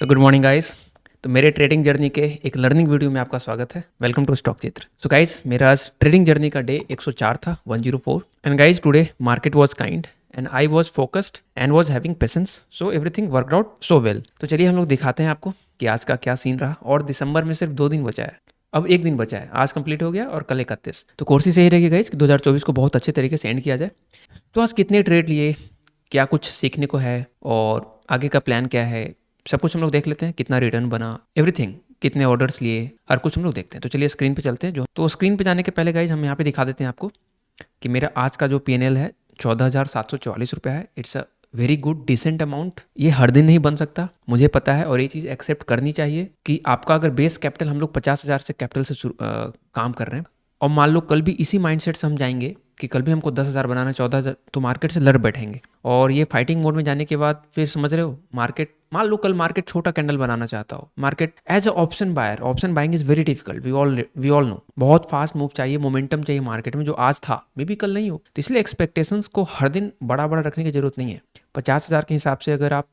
तो good morning guys. तो मेरे ट्रेडिंग जर्नी के एक लर्निंग वीडियो में आपका स्वागत है। वेलकम टू स्टॉक चित्र। सो गाइस, मेरा आज ट्रेडिंग जर्नी का डे 104 था, 104। And guys, today market was kind and I was focused and was having patience, so everything worked out so well. तो चलिए हम लोग दिखाते हैं आपको कि आज का क्या सीन रहा। और दिसंबर में सिर्फ 2 दिन बचा है, अब 1 दिन बचा है। आज कंप्लीट हो गया और कल 31। तो कोशिश यही रहेगी गाइस कि 2024 को बहुत अच्छे तरीके से एंड किया जाए। तो आज कितने ट्रेड लिए, क्या कुछ सीखने को है और आगे का प्लान क्या है, सब कुछ हम लोग देख लेते हैं। कितना रिटर्न बना, एवरीथिंग, कितने ऑर्डर्स लिए, हर कुछ हम लोग देखते हैं। तो चलिए स्क्रीन पे चलते हैं। जो तो स्क्रीन पे जाने के पहले गाइज हम यहाँ पे दिखा देते हैं आपको कि मेरा आज का जो PNL है 14,744 रुपया है। It's a very good decent amount. ये हर दिन नहीं बन सकता, मुझे पता है, और ये चीज़ एक्सेप्ट करनी चाहिए कि आपका अगर बेस कैपिटल, हम लोग 50,000 से कैपिटल से काम कर रहे हैं, और मान लो कल भी इसी माइंडसेट से हम जाएंगे कि कल भी हमको 10,000 बनाना, 14,000, तो मार्केट से लड़ बैठेंगे। और ये फाइटिंग मोड में जाने के बाद फिर समझ रहे हो, मार्केट, मान लो कल मार्केट छोटा कैंडल बनाना चाहता हो, market as a option buyer, option buying is very difficult, we all know. बहुत फास्ट मूव चाहिए, मोमेंटम चाहिए मार्केट में, जो आज था मे बी कल नहीं हो। तो इसलिए एक्सपेक्टेशंस को हर दिन बड़ा बड़ा रखने की जरूरत नहीं है। 50,000 के हिसाब से अगर आप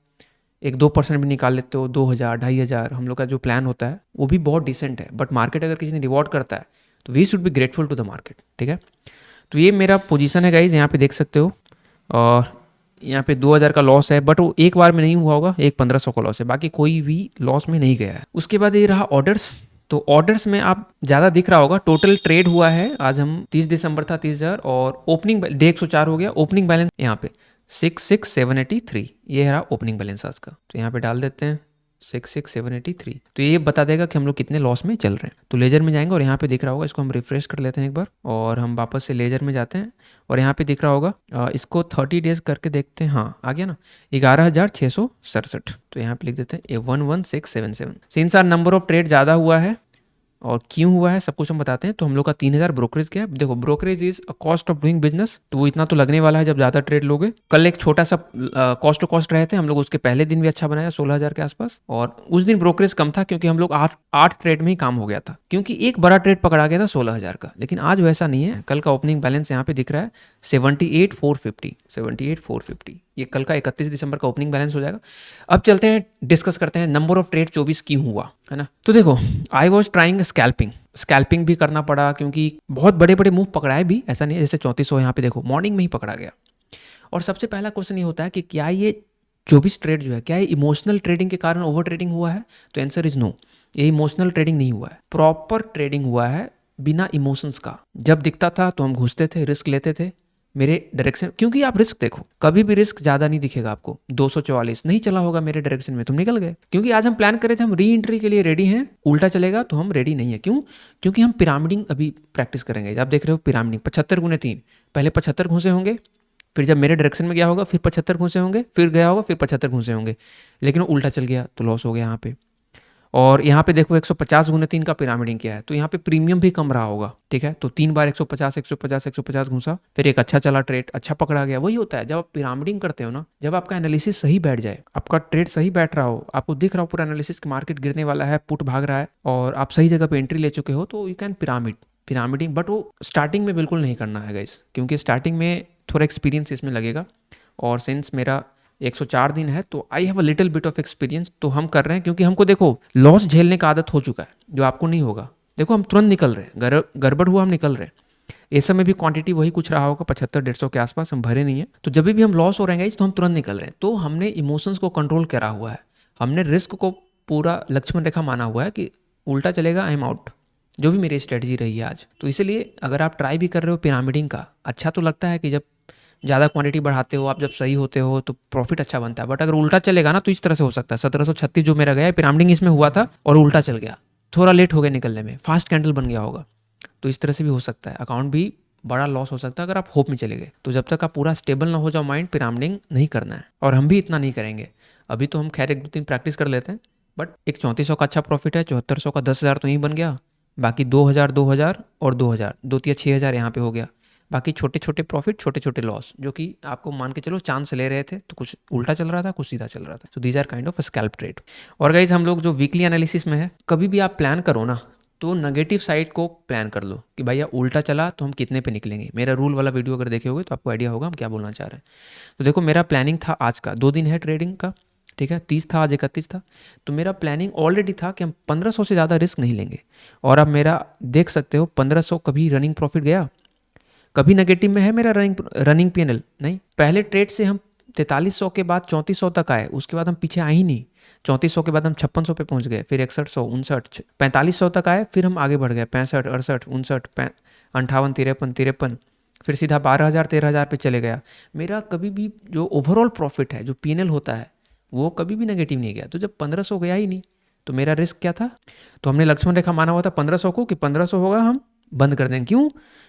1-2% भी निकाल लेते हो, 2,000, 2,500, हम लोग का जो प्लान होता है वो भी बहुत डिसेंट है। बट मार्केट अगर किसी ने रिवॉर्ड करता है तो we should be grateful to the market, ठीक है। तो ये मेरा पोजीशन है गाइज, यहाँ पे देख सकते हो। और यहाँ पे 2,000 का लॉस है, बट वो एक बार में नहीं हुआ होगा, एक 1,500 का लॉस है, बाकी कोई भी लॉस में नहीं गया है। उसके बाद ये रहा ऑर्डर्स। तो ऑर्डर्स में आप ज़्यादा दिख रहा होगा, टोटल ट्रेड हुआ है आज, हम 30 दिसंबर था 30,000, और ओपनिंग डे 104 हो गया। ओपनिंग बैलेंस यहाँ पे 66,783, ये रहा ओपनिंग बैलेंस आज का। तो यहाँ पे डाल देते हैं 66,783। तो ये बता देगा कि हम लोग कितने लॉस में चल रहे हैं। तो लेजर में जाएंगे और यहाँ पे दिख रहा होगा, इसको हम रिफ्रेश कर लेते हैं एक बार, और हम वापस से लेजर में जाते हैं और यहाँ पे दिख रहा होगा, इसको 30 डेज करके देखते हैं। हाँ, आ गया ना, 11,667। तो यहाँ पे लिख देते हैं 11677। Since our number of trade ज़्यादा हुआ है और क्यों हुआ है सब कुछ हम बताते हैं। तो हम लोग का 3,000 ब्रोकरेज गया। देखो, brokerage is a cost of doing business, तो वो इतना तो लगने वाला है जब ज़्यादा ट्रेड लोगे। कल एक छोटा सा कॉस्ट टू कॉस्ट रहे थे हम लोग, उसके पहले दिन भी अच्छा बनाया 16,000 के आसपास, और उस दिन ब्रोकरेज कम था क्योंकि हम लोग 8 ट्रेड में ही काम हो गया था, क्योंकि एक बड़ा ट्रेड पकड़ा गया था 16,000 का। लेकिन आज वैसा नहीं है। कल का ओपनिंग बैलेंस यहाँ पे दिख रहा है 78,450, 78,450। ये कल का 31 दिसंबर का ओपनिंग बैलेंस हो जाएगा। अब चलते हैं, डिस्कस करते हैं नंबर ऑफ ट्रेड 24 क्यों हुआ, है ना। तो देखो, आई वॉज ट्राइंग स्कैल्पिंग भी करना पड़ा क्योंकि बहुत बड़े बड़े मूव पकड़ाए भी, ऐसा नहीं है। जैसे 3400 यहाँ पे देखो मॉर्निंग में ही पकड़ा गया। और सबसे पहला क्वेश्चन ये होता है कि क्या ये 24 ट्रेड जो है, क्या ये इमोशनल ट्रेडिंग के कारण ओवर ट्रेडिंग हुआ है? तो आंसर इज नो, ये इमोशनल ट्रेडिंग नहीं हुआ है, प्रॉपर ट्रेडिंग हुआ है बिना इमोशंस का। जब दिखता था तो हम घुसते थे, रिस्क लेते थे मेरे डायरेक्शन, क्योंकि आप रिस्क देखो, कभी भी रिस्क ज़्यादा नहीं दिखेगा आपको। 244 नहीं चला होगा मेरे डायरेक्शन में, तुम निकल गए, क्योंकि आज हम प्लान कर रहे थे, हम री एंट्री के लिए रेडी हैं। उल्टा चलेगा तो हम रेडी नहीं है। क्यों? क्योंकि हम पिरामिडिंग अभी प्रैक्टिस करेंगे। आप देख रहे हो पिरामिडिंग 75 गुने 3, पहले 75 घुसे होंगे, फिर जब मेरे डायरेक्शन में गया होगा फिर 75 घुसे होंगे, फिर गया होगा फिर 75 घुसे होंगे, लेकिन वो उल्टा चल गया तो लॉस हो गया यहाँ पे। और यहाँ पे देखो 150 गुने 3 का पिरामिडिंग किया है, तो यहाँ पे प्रीमियम भी कम रहा होगा, ठीक है। तो 3 बार 150 150 150 घुसा, फिर एक अच्छा चला ट्रेड, अच्छा पकड़ा गया। वही होता है जब आप पिरामिडिंग करते हो ना, जब आपका एनालिसिस सही बैठ जाए, आपका ट्रेड सही बैठ रहा हो, आपको दिख रहा हो पूरा एनालिसिस कि मार्केट गिरने वाला है, पुट भाग रहा है, और आप सही जगह पे एंट्री ले चुके हो, तो यू कैन पिरामिडिंग। बट वो स्टार्टिंग में बिल्कुल नहीं करना है गाइस, क्योंकि स्टार्टिंग में थोड़ा एक्सपीरियंस इसमें लगेगा। और सिंस मेरा 104 दिन है तो I have a little bit of experience, तो हम कर रहे हैं क्योंकि हमको देखो लॉस झेलने का आदत हो चुका है, जो आपको नहीं होगा। देखो हम तुरंत निकल रहे हैं, गड़बड़ हुआ हम निकल रहे हैं। इस समय भी क्वांटिटी वही कुछ रहा होगा 75-150 के आसपास, हम भरे नहीं है। तो जब भी हम लॉस हो रहे हैं तो हम तुरंत निकल रहे हैं। तो हमने इमोशंस को कंट्रोल करा हुआ है, हमने रिस्क को पूरा लक्ष्मण रेखा माना हुआ है कि उल्टा चलेगा आई एम आउट, जो भी मेरी स्ट्रेटजी रही है आज। तो इसलिए अगर आप ट्राई भी कर रहे हो पिरामिडिंग का, अच्छा तो लगता है कि जब ज़्यादा क्वांटिटी बढ़ाते हो आप, जब सही होते हो तो प्रॉफिट अच्छा बनता है। बट अगर उल्टा चलेगा ना तो इस तरह से हो सकता है। 1736 जो मेरा गया है, पिरामिडिंग इसमें हुआ था और उल्टा चल गया, थोड़ा लेट हो गया निकलने में, फास्ट कैंडल बन गया होगा, तो इस तरह से भी हो सकता है। अकाउंट भी बड़ा लॉस हो सकता है अगर आप होप में चले गए। तो जब तक आप पूरा स्टेबल ना हो जाओ माइंड, पिरामिडिंग नहीं करना है, और हम भी इतना नहीं करेंगे। अभी तो हम खैर 1-2 दिन प्रैक्टिस कर लेते हैं, बट एक 3400 का अच्छा प्रॉफिट है, 7400 का 10,000 तो यहीं बन गया, बाकी 2,000 2,000 और 2,000, 2-3 6,000 यहाँ पे हो गया। बाकी छोटे छोटे प्रॉफिट, छोटे छोटे लॉस, जो कि आपको मान के चलो चांस ले रहे थे, तो कुछ उल्टा चल रहा था, कुछ सीधा चल रहा था। तो these are kind of scalp trade. और गाइज हम लोग जो वीकली एनालिसिस में है, कभी भी आप प्लान करो ना तो नेगेटिव साइड को प्लान कर लो कि भैया उल्टा चला तो हम कितने पे निकलेंगे। मेरा रूल वाला वीडियो अगर देखे होगे तो आपको आइडिया होगा हम क्या बोलना चाह रहे हैं। तो देखो मेरा प्लानिंग था आज का, 2 दिन है ट्रेडिंग का, ठीक है, 30 था, आज 31 था। तो मेरा प्लानिंग ऑलरेडी था कि हम 1500 से ज़्यादा रिस्क नहीं लेंगे। और अब मेरा देख सकते हो 1500 कभी रनिंग प्रॉफिट गया, कभी नेगेटिव में है मेरा रनिंग पीएनएल नहीं। पहले ट्रेड से हम 4300 के बाद 3400 तक आए, उसके बाद हम पीछे आए ही नहीं। 3400 के बाद हम 5600 पे पहुंच गए, फिर 6100, 59, 4500 तक आए, फिर हम आगे बढ़ गए 65, 68, 59, 58, 53, फिर सीधा 12,000, 13,000 पे चले गया। मेरा कभी भी जो ओवरऑल प्रॉफिट है, जो पीएनएल होता है, वो कभी भी नेगेटिव नहीं गया। तो जब 1500 गया ही नहीं, तो मेरा रिस्क क्या था? तो हमने लक्ष्मण रेखा माना हुआ था 1500 को, कि 1500 होगा हम बंद कर देंगे। क्यों?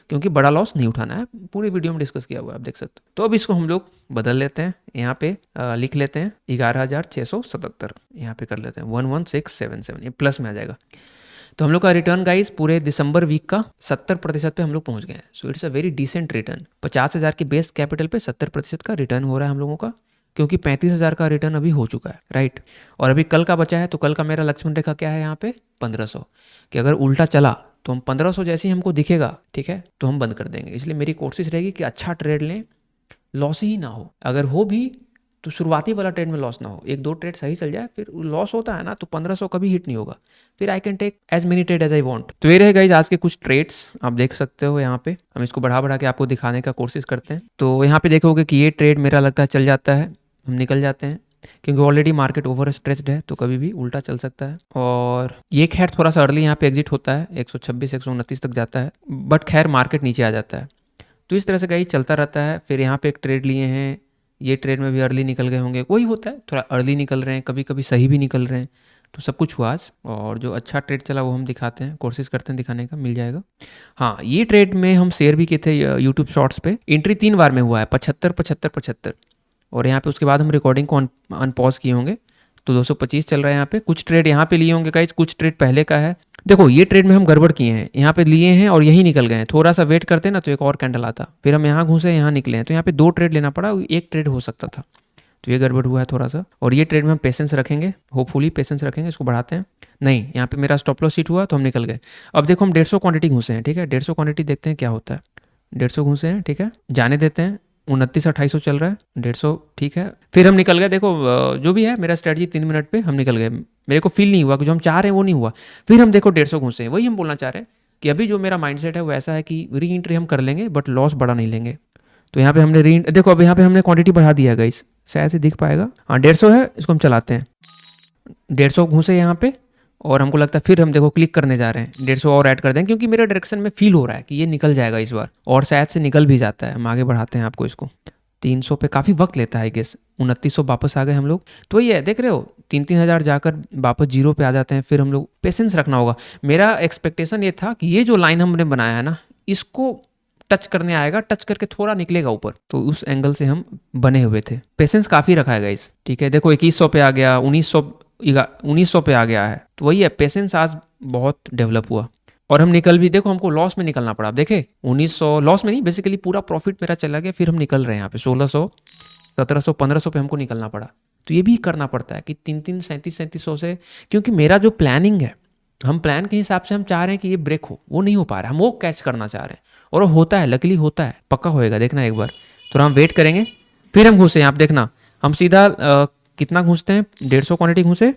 क्योंकि बड़ा लॉस नहीं उठाना है। पूरी वीडियो में डिस्कस किया हुआ है, आप देख सकते हो। तो अब इसको हम लोग बदल लेते हैं, यहाँ पे लिख लेते हैं 11,677, यहाँ पे कर लेते हैं 11677, ये प्लस में आ जाएगा। तो हम लोग का रिटर्न गाइस पूरे दिसंबर वीक का 70% पे हम लोग पहुंच गए हैं। So it's a very decent return. 50,000 की बेस कैपिटल पे 70% का रिटर्न हो रहा है हम लोगों का, क्योंकि 35,000 का रिटर्न अभी हो चुका है, राइट। और अभी कल का बचा है, तो कल का मेरा लक्ष्मण रेखा क्या है यहाँ पे? 1500, कि अगर उल्टा चला तो हम 1500 जैसे ही हमको दिखेगा, ठीक है, तो हम बंद कर देंगे। इसलिए मेरी कोशिश रहेगी कि अच्छा ट्रेड लें, लॉस ही ना हो। अगर हो भी तो शुरुआती वाला ट्रेड में लॉस ना हो, एक दो ट्रेड सही चल जाए, फिर लॉस होता है ना, तो 1500 कभी हिट नहीं होगा। फिर I can take as many trade as I want. तो ये रहे गाइस आज के कुछ ट्रेड्स, आप देख सकते हो यहाँ पे। हम इसको बढ़ा बढ़ा के आपको दिखाने का कोशिश करते हैं। तो यहाँ पे देखोगे कि ये ट्रेड मेरा लगता है चल जाता है, हम निकल जाते हैं, क्योंकि ऑलरेडी मार्केट ओवर स्ट्रेच्ड है, तो कभी भी उल्टा चल सकता है। और ये खैर थोड़ा सा अर्ली यहाँ पे एग्जिट होता है, 126, 129 तक जाता है, बट खैर मार्केट नीचे आ जाता है। तो इस तरह से गाइस चलता रहता है। फिर यहाँ पे एक ट्रेड लिए हैं, ये ट्रेड में भी अर्ली निकल गए होंगे, वही होता है, थोड़ा अर्ली निकल रहे हैं, कभी कभी सही भी निकल रहे हैं। तो सब कुछ हुआ आज, और जो अच्छा ट्रेड चला वो हम दिखाते हैं, कोशिश करते हैं दिखाने का, मिल जाएगा। हाँ, ये ट्रेड में हम शेयर भी किए थे यूट्यूब शॉर्ट्स पे। एंट्री 3 बार में हुआ है, 75, 75, 75, और यहाँ पे उसके बाद हम रिकॉर्डिंग को अनपॉज किए होंगे, तो 225 चल रहा है यहाँ पे। कुछ ट्रेड यहाँ पे लिए होंगे गाइस, कुछ ट्रेड पहले का है। देखो ये ट्रेड में हम गड़बड़ किए हैं, यहाँ पे लिए हैं और यही निकल गए हैं। थोड़ा सा वेट करते ना तो एक और कैंडल आता, फिर हम यहाँ घुसे, यहाँ निकले हैं, तो यहाँ पे 2 ट्रेड लेना पड़ा, एक ट्रेड हो सकता था। तो ये गड़बड़ हुआ है थोड़ा सा। और ये ट्रेड में हम पेशेंस रखेंगे, होपफुली पेशेंस रखेंगे, इसको बढ़ाते हैं। नहीं, यहाँ पे मेरा स्टॉप लॉस हिट हुआ तो हम निकल गए। अब देखो हम 150 क्वांटिटी घुसे हैं, ठीक है, 150 क्वांटिटी देखते हैं क्या होता है। 150 घुसे हैं, ठीक है, जाने देते हैं। 29-2800 चल रहा है, 150, ठीक है, फिर हम निकल गए। देखो जो भी है मेरा स्ट्रेटजी 3 मिनट पे हम निकल गए। मेरे को फील नहीं हुआ कि जो हम चाह रहे हैं वो नहीं हुआ। फिर हम देखो 150 घुसे हैं। वही हम बोलना चाह रहे हैं कि अभी जो मेरा माइंडसेट है वो ऐसा है कि री एंट्री हम कर लेंगे, बट लॉस बड़ा नहीं लेंगे। तो यहाँ पे हमने देखो अब यहाँ पे हमने क्वांटिटी बढ़ा दिया गाइस, शायद से दिख पाएगा। हाँ 150 है, इसको हम चलाते हैं। 150 घुसे यहाँ पे, और हमको लगता है फिर हम देखो क्लिक करने जा रहे हैं, 150 और ऐड कर दें, क्योंकि मेरे डायरेक्शन में फील हो रहा है कि ये निकल जाएगा इस बार, और शायद से निकल भी जाता है। हम आगे बढ़ाते हैं आपको इसको। 300 पे काफ़ी वक्त लेता है आई गेस। 2900 वापस आ गए हम लोग। तो ये है, देख रहे हो 3-3 हज़ार जाकर वापस जीरो पे आ जाते हैं। फिर हम लोग पेशेंस रखना होगा। मेरा एक्सपेक्टेशन ये था कि ये जो लाइन हमने बनाया है ना, इसको टच करने आएगा, टच करके थोड़ा निकलेगा ऊपर, तो उस एंगल से हम बने हुए थे। पेशेंस काफ़ी रखा है गाइस, ठीक है। देखो 2100 पे आ गया, 1900 पे आ गया है। तो वही है, पेशेंस आज बहुत डेवलप हुआ। और हम निकल भी, देखो हमको लॉस में निकलना पड़ा। आप देखे 1900 लॉस में नहीं, बेसिकली पूरा प्रॉफिट मेरा चला गया। फिर हम निकल रहे हैं यहाँ पे 1600, 1700, 1500 पे हमको निकलना पड़ा। तो ये भी करना पड़ता है कि 3-3, 3700 से, क्योंकि मेरा जो प्लानिंग है, हम प्लान के हिसाब से हम चाह रहे हैं कि ये ब्रेक हो, वो नहीं हो पा रहा है। हम वो कैच करना चाह रहे हैं, और वो होता है, लकीली होता है, पक्का होएगा, देखना एक बार। थोड़ा हम वेट करेंगे, फिर हम घुसे। आप देखना हम सीधा कितना घुसते हैं, 150 क्वांटिटी घुसे,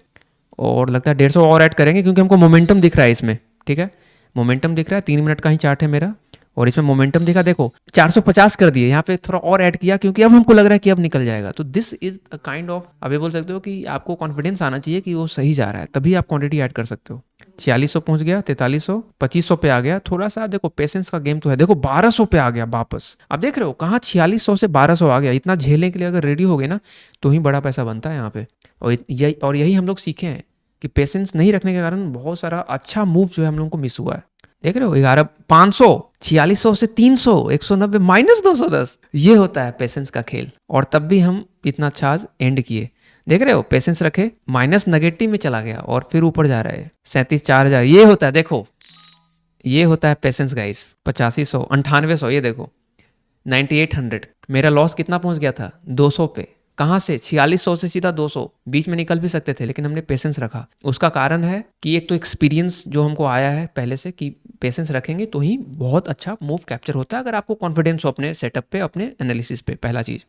और लगता है 150 और ऐड करेंगे, क्योंकि हमको मोमेंटम दिख रहा है इसमें, ठीक है, मोमेंटम दिख रहा है। 3 मिनट का ही चार्ट है मेरा, और इसमें मोमेंटम दिखा, देखो 450 कर दिए। यहाँ पे थोड़ा और ऐड किया, क्योंकि अब हमको लग रहा है कि अब निकल जाएगा। तो this is a kind of, अब ये बोल सकते हो कि आपको कॉन्फिडेंस आना चाहिए कि वो सही जा रहा है, तभी आप क्वांटिटी ऐड कर सकते हो। 4600 पहुंच गया, 4300, 2500 पे आ गया। थोड़ा सा देखो पेशेंस का गेम तो है। देखो 1200 पे आ गया वापस। अब देख रहे हो कहाँ 4600 से 1200 आ गया। इतना झेलने के लिए अगर रेडी हो गए ना, तो ही बड़ा पैसा बनता है यहाँ पे। और यही हम लोग सीखे हैं कि पेशेंस नहीं रखने के कारण बहुत सारा अच्छा मूव जो है हम लोगों को मिस हुआ है। देख रहे हो 500, 4600 से 300, 190, -210, ये होता है पेशेंस का खेल। और तब भी हम इतना अच्छा आज एंड किए। देख रहे हो, पेशेंस रखे, माइनस नेगेटिव में चला गया और फिर ऊपर जा रहा है 37,000। ये होता है, देखो ये होता है पेशेंस गाइस। 8500, 9800, ये देखो 9800। मेरा लॉस कितना पहुंच गया था? 200 पे। कहाँ से? 4600 से सीधा 200। बीच में निकल भी सकते थे, लेकिन हमने पेशेंस रखा। उसका कारण है कि एक तो एक्सपीरियंस जो हमको आया है पहले से, कि पेशेंस रखेंगे तो ही बहुत अच्छा मूव कैप्चर होता है, अगर आपको कॉन्फिडेंस हो अपने सेटअप पे, अपने एनालिसिस पे, पहला चीज़।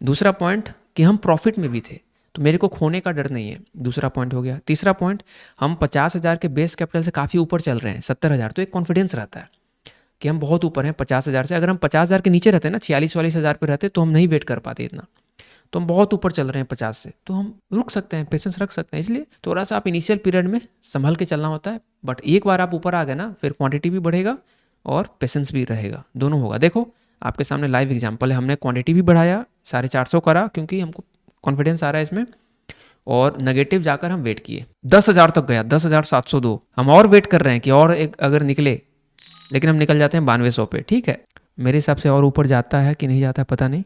दूसरा पॉइंट कि हम प्रॉफिट में भी थे, तो मेरे को खोने का डर नहीं है, दूसरा पॉइंट हो गया। तीसरा पॉइंट, हम 50,000 के बेस कैपिटल से काफ़ी ऊपर चल रहे हैं, 70,000, तो एक कॉन्फिडेंस रहता है कि हम बहुत ऊपर हैं 50,000 से। अगर हम 50,000 के नीचे रहते हैं ना, 46-44 हज़ार पे रहते, तो हम नहीं वेट कर पाते इतना। तो हम बहुत ऊपर चल रहे हैं 50 से, तो हम रुक सकते हैं, पेशेंस रख सकते हैं। इसलिए थोड़ा सा आप इनिशियल पीरियड में संभल के चलना होता है, बट एक बार आप ऊपर आ गए ना, फिर क्वांटिटी भी बढ़ेगा और पेशेंस भी रहेगा, दोनों होगा। देखो आपके सामने लाइव एग्जांपल है, हमने क्वांटिटी भी बढ़ाया, 450 करा क्योंकि हमको कॉन्फिडेंस आ रहा है इसमें, और नेगेटिव जाकर हम वेट किए, 10,000 तक गया, 10,702। हम और वेट कर रहे हैं कि और एक अगर निकले, लेकिन हम निकल जाते हैं 9200 पे। ठीक है, मेरे हिसाब से और ऊपर जाता है कि नहीं जाता है पता नहीं,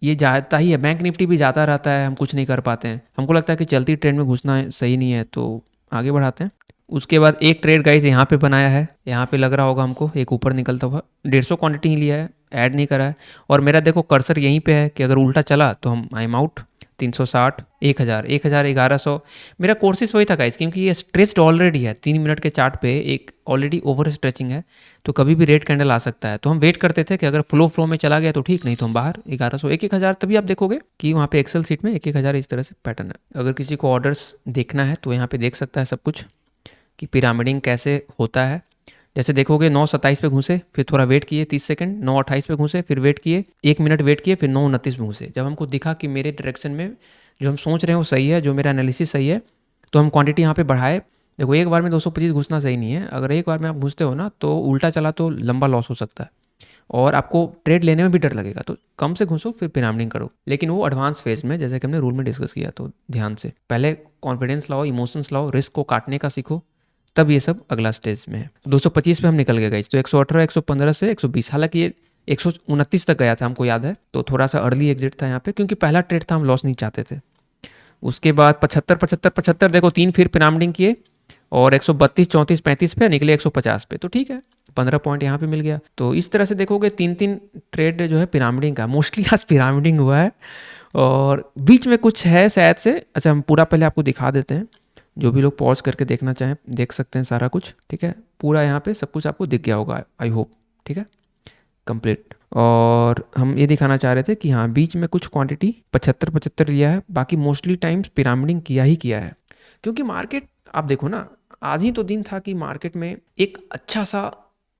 ये जाता ही है। बैंक निफ्टी भी जाता रहता है, हम कुछ नहीं कर पाते हैं। हमको लगता है कि चलती ट्रेंड में घुसना सही नहीं है, तो आगे बढ़ाते हैं। उसके बाद एक ट्रेड गाइस यहाँ पे बनाया है, यहाँ पे लग रहा होगा हमको एक ऊपर निकलता हुआ, 150 क्वांटिटी ही लिया है, ऐड नहीं करा है। और मेरा देखो कर्सर यहीं पे है कि अगर उल्टा चला तो हम आई एम आउट। 360, 1000, 1000, 1100। मेरा कोर्सेज वही था गाइस, क्योंकि ये स्ट्रेच्ड ऑलरेडी है, 3 मिनट के चार्ट पे एक ऑलरेडी ओवर स्ट्रेचिंग है, तो कभी भी रेड कैंडल आ सकता है। तो हम वेट करते थे कि अगर फ्लो में चला गया तो ठीक, नहीं तो हम बाहर 1100, 1000। तभी आप देखोगे कि वहाँ पे एक्सेल सीट में 1000 इस तरह से पैटर्न है। अगर किसी को ऑर्डर्स देखना है तो यहाँ पे देख सकता है सब कुछ कि पिरामिडिंग कैसे होता है। जैसे देखोगे 9:27 पे घुसे, फिर थोड़ा वेट किए 30 सेकंड, 9:28 पे घुसे, फिर वेट किए 1 मिनट वेट किए, फिर 9:29 में घुसे। जब हमको दिखा कि मेरे डायरेक्शन में जो हम सोच रहे हैं वो सही है, जो मेरा एनालिसिस सही है, तो हम क्वांटिटी यहाँ पे बढ़ाए। देखो एक बार में 225 घुसना सही नहीं है, अगर एक बार में आप घुसते हो ना तो उल्टा चला तो लंबा लॉस हो सकता है और आपको ट्रेड लेने में भी डर लगेगा, तो कम से घुसो फिर पिरामिडिंग करो। लेकिन वो एडवांस फेज में, जैसे कि हमने रूल में डिस्कस किया, तो ध्यान से पहले कॉन्फिडेंस लाओ, इमोशंस लाओ, रिस्क को काटने का सीखो, तब ये सब अगला स्टेज में है। 225 पे हम निकल गए गाइस, तो 118, 115 से 120, हालांकि ये 129 तक गया था, हमको याद है, तो थोड़ा सा अर्ली एग्जिट था यहाँ पे, क्योंकि पहला ट्रेड था, हम लॉस नहीं चाहते थे। उसके बाद 75, 75, 75, देखो 3 फिर पिरामिडिंग किए और 132, 34, 35 पे निकले 150 पे, तो ठीक है, 15 पॉइंट यहाँ पे मिल गया। तो इस तरह से देखोगे 3-3 ट्रेड जो है पिरामिडिंग का, मोस्टली आज पिरामिडिंग हुआ है और बीच में कुछ है शायद से। अच्छा, हम पूरा पहले आपको दिखा देते हैं, जो भी लोग पॉज करके देखना चाहें देख सकते हैं सारा कुछ। ठीक है, पूरा यहाँ पे सब कुछ आपको दिख गया होगा, आई होप। ठीक है, कंप्लीट। और हम ये दिखाना चाह रहे थे कि हाँ, बीच में कुछ क्वांटिटी 75 लिया है, बाकी मोस्टली टाइम्स पिरामिडिंग किया ही किया है। क्योंकि मार्केट आप देखो ना, आज ही तो दिन था कि मार्केट में एक अच्छा सा,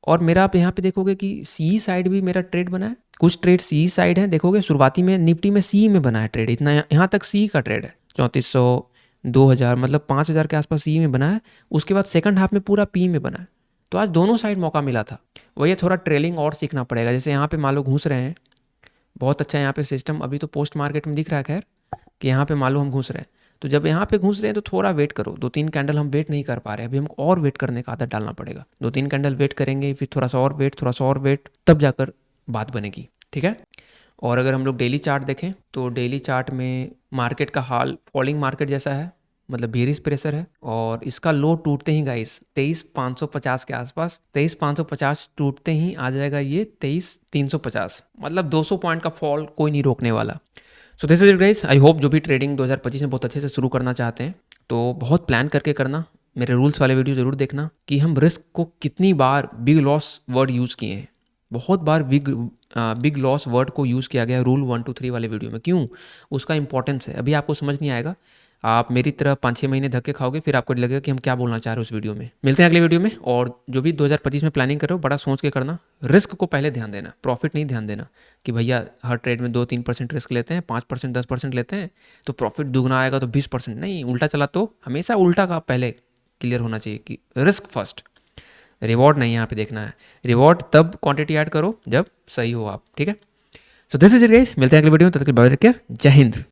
और मेरा आप यहाँ पे देखोगे कि सी साइड भी मेरा ट्रेड बना है, कुछ ट्रेड सी साइड है। देखोगे शुरुआती में निफ्टी में सी में बना है ट्रेड, इतना यहाँ तक सी का ट्रेड है, 3400, 2000, मतलब 5000 के आसपास सी में बना है। उसके बाद सेकंड हाफ में पूरा पी में बना है, तो आज दोनों साइड मौका मिला था। वही थोड़ा ट्रेलिंग और सीखना पड़ेगा। जैसे यहाँ पे मान लो घुस रहे हैं, बहुत अच्छा यहाँ पे सिस्टम अभी तो पोस्ट मार्केट में दिख रहा है, खैर कि यहाँ पे मान लो हम घुस रहे हैं, तो जब यहाँ पे घुस रहे हैं तो थोड़ा वेट करो। 2-3 कैंडल हम वेट नहीं कर पा रहे, अभी हमको और वेट करने का आदत डालना पड़ेगा। 2-3 कैंडल वेट करेंगे, फिर थोड़ा सा और वेट, थोड़ा सा और वेट, तब जाकर बात बनेगी। ठीक है, और अगर हम लोग डेली चार्ट देखें तो डेली चार्ट में मार्केट का हाल फॉलिंग मार्केट जैसा है, मतलब बेरिश प्रेशर है, और इसका लो टूटते ही गाइस 23,550 के आसपास, 23,550 टूटते ही आ जाएगा ये 23,350, मतलब 200 पॉइंट का फॉल कोई नहीं रोकने वाला। So this is it guys, I hope जो भी ट्रेडिंग 2025 में बहुत अच्छे से शुरू करना चाहते हैं तो बहुत प्लान करके करना। मेरे रूल्स वाले वीडियो जरूर देखना कि हम रिस्क को कितनी बार बिग लॉस वर्ड यूज़ किए हैं। बहुत बार बिग लॉस वर्ड को यूज़ किया गया है रूल 1, 2, 3 वाले वीडियो में। क्यों, उसका इंपॉर्टेंस है, अभी आपको समझ नहीं आएगा। आप मेरी तरह 5-6 महीने धक्के खाओगे, फिर आपको लगेगा कि हम क्या बोलना चाह रहे हैं उस वीडियो में। मिलते हैं अगले वीडियो में। और जो भी 2025 में प्लानिंग कर रहे हो, बड़ा सोच के करना, रिस्क को पहले ध्यान देना, प्रॉफिट नहीं ध्यान देना कि भैया हर ट्रेड में 2-3% रिस्क लेते हैं, 5%, 10% लेते हैं तो प्रॉफिट दुगना आएगा, तो 20% नहीं, उल्टा चला तो हमेशा उल्टा का पहले क्लियर होना चाहिए कि रिस्क फर्स्ट, रिवॉर्ड नहीं यहाँ पे देखना है। रिवॉर्ड तब क्वांटिटी ऐड करो जब सही हो आप। ठीक है, so this is it guys, मिलते हैं अगले वीडियो में, तब तक के लिए बाय, टेक केयर, जय हिंद।